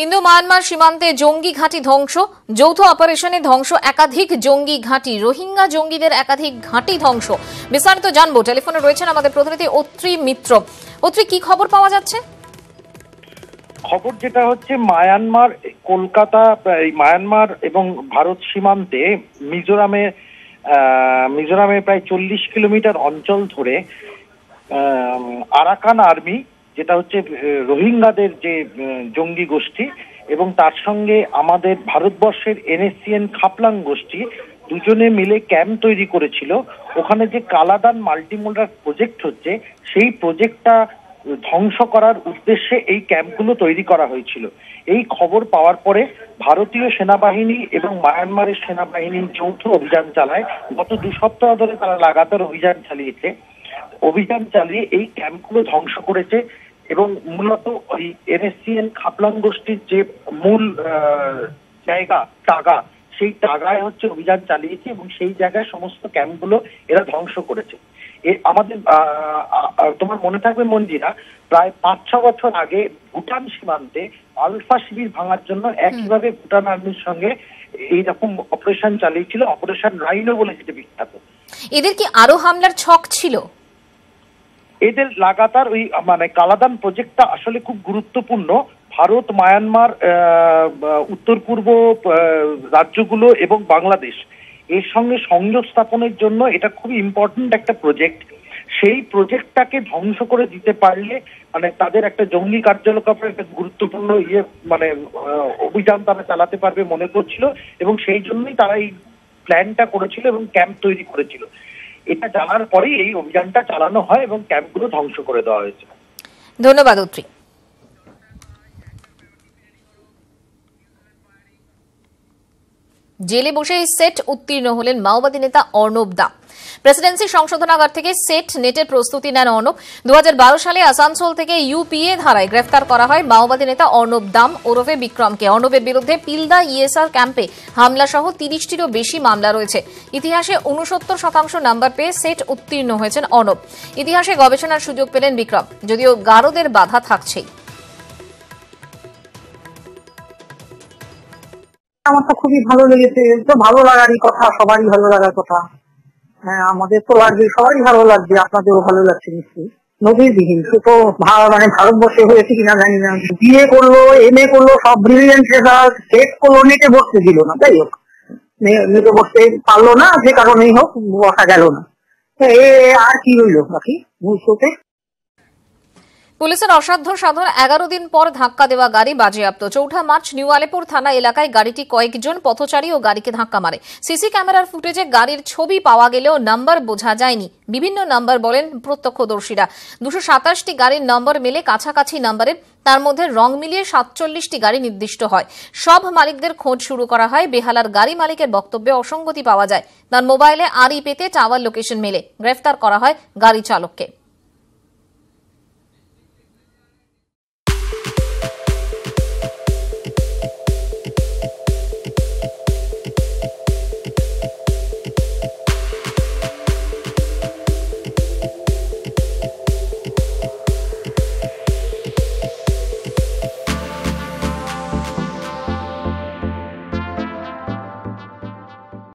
Indo Myanmar সীমান্তে জঙ্গি ঘাঁটি ধ্বংস, যৌথ অপারেশনে ধ্বংস একাধিক জঙ্গি ঘাঁটি, রোহিঙ্গা জঙ্গিদের একাধিক ঘাঁটি ধ্বংস। বিস্তারিত জানবো, টেলিফোনে রয়েছেন আমাদের প্রতিনিধি অত্রি মিত্র। অত্রি, কি খবর পাওয়া যাচ্ছে? খবর যেটা হচ্ছে, মায়ানমার এবং ভারত সীমান্তে মিজোরামে প্রায় 40 কিলোমিটার অঞ্চল ধরে আরাকান আর্মি, যেটা হচ্ছে রোহিঙ্গাদের যে জঙ্গি গোষ্ঠী, এবং তার সঙ্গে আমাদের ভারতবর্ষের NSCN খাপলাং গোষ্ঠী দুজনে মিলে ক্যাম্প তৈরি করেছিল। ওখানে যে কালাদান মাল্টিমোডাল প্রজেক্ট হচ্ছে, সেই প্রজেক্টটা ধ্বংস করার উদ্দেশ্যে এই ক্যাম্পগুলো তৈরি করা হয়েছিল। এই খবর পাওয়ার পরে ভারতীয় সেনাবাহিনী এবং মায়ানমারের সেনাবাহিনী যৌথ অভিযান চালায়। গত 2 সপ্তাহ ধরে তারা লাগাতার অভিযান চালিয়ে এই ক্যাম্পগুলো ধ্বংস করেছে। এবং মূলত ওই NSCN খাপলাং গোষ্ঠীর যে মূল জায়গা টাগা, সেই টাগায় হচ্ছে অভিযান চালিয়েছে এবং সেই জায়গায় সমস্ত ক্যাম্পগুলো এরা ধ্বংস করেছে। আমাদের তোমার মনে থাকবে মঞ্জিরা, প্রায় 5-6 বছর আগে ভুটান সীমান্তে আলফা শিবির ভাঙার জন্য একইভাবে ভুটান আর্মির সঙ্গে এইরকম অপারেশন চালিয়েছিল, অপারেশন রাইনো বলে যেটা বিখ্যাত। এদের কি আরো হামলার ছক ছিল? এদের লাগাতার ওই কালাদান প্রজেক্টটা আসলে খুব গুরুত্বপূর্ণ। ভারত, মায়ানমার, উত্তর পূর্ব রাজ্যগুলো এবং বাংলাদেশ এর সঙ্গে সংযোগ স্থাপনের জন্য এটা খুবই ইম্পর্টেন্ট একটা প্রজেক্ট। সেই প্রজেক্টটাকে ধ্বংস করে দিতে পারলে তাদের একটা জঙ্গি কার্যকলাপের একটা গুরুত্বপূর্ণ অভিযান তারা চালাতে পারবে মনে করছিল, এবং সেই জন্যই তারা এই প্ল্যানটা করেছিল এবং ক্যাম্প তৈরি করেছিল। এটা জানার পরেই এই অভিযানটা চালানো হয় এবং ক্যাম্পগুলো ধ্বংস করে দেওয়া হয়েছে। ধন্যবাদ অত্রি। জেলে বসে সেট উত্তীর্ণ হলেন মাওবাদী নেতা অর্ণব দা। প্রেসিডেন্সি সংশোধনাগার থেকে সেট নেটের প্রস্তুতি নেন অর্ণব। 2012 সালে আসানসোল থেকে UPA ধারায় গ্রেফতার করা হয় মাওবাদী নেতা অর্ণব দাম ওরফে বিক্রমকে। অর্ণবের বিরুদ্ধে পিলদা ESR ক্যাম্পে হামলা সহ 30টিরও বেশি মামলা রয়েছে। ইতিহাসে 69% নাম্বার পেয়ে সেট উত্তীর্ণ হয়েছেন অর্ণব। ইতিহাসে গবেষণার সুযোগ পেলেন বিক্রম, যদিও গারদের বাধা থাকছেই। আমার তো খুবই ভালো লেগেছে। তো ভালো লাগারই কথা, সবারই ভালো লাগার কথা। হ্যাঁ, আমাদের তো লাগবে, সবারই ভালো লাগবে, আপনাদেরও ভালো লাগছে নিশ্চয়ই। নদীরবিহীন সে তো ভারতবর্ষে হয়েছে কিনা জানি না। BA করলো, MA করলো, সব ব্রিলিয়েন্ট রেজাল্ট, সেট করলো, নেটে বসতে দিল না। যাই হোক, নেটে বসতে পারলো না, যে কারণেই হোক বসা গেল না। আর কি রইল বাকি ভবিষ্যতে? পুলিশের অসাধ্য সাধন, 11 দিন পর ধাক্কা দেওয়া গাড়ি বাজেয়াপ্ত। 4 মার্চ নিউ আলিপুর থানা এলাকায় গাড়িটি কয়েকজন পথচারী ও গাড়িকে ধাক্কা মারে। সিসি ক্যামেরার ফুটেজে গাড়ির ছবি পাওয়া গেলেও নাম্বার বোঝা যায়নি। বিভিন্ন নাম্বার বলেন প্রত্যক্ষদর্শীরা। 227টি গাড়ির নম্বর মেলে কাছাকাছি নাম্বারের, তার মধ্যে রং মিলিয়ে 47টি গাড়ি নির্দিষ্ট হয়। সব মালিকদের খোঁজ শুরু করা হয়। বেহালার গাড়ি মালিকের বক্তব্যে অসঙ্গতি পাওয়া যায়। তার মোবাইলে আরই পেতে টাওয়ার লোকেশন মেলে। গ্রেফতার করা হয় গাড়ি চালককে।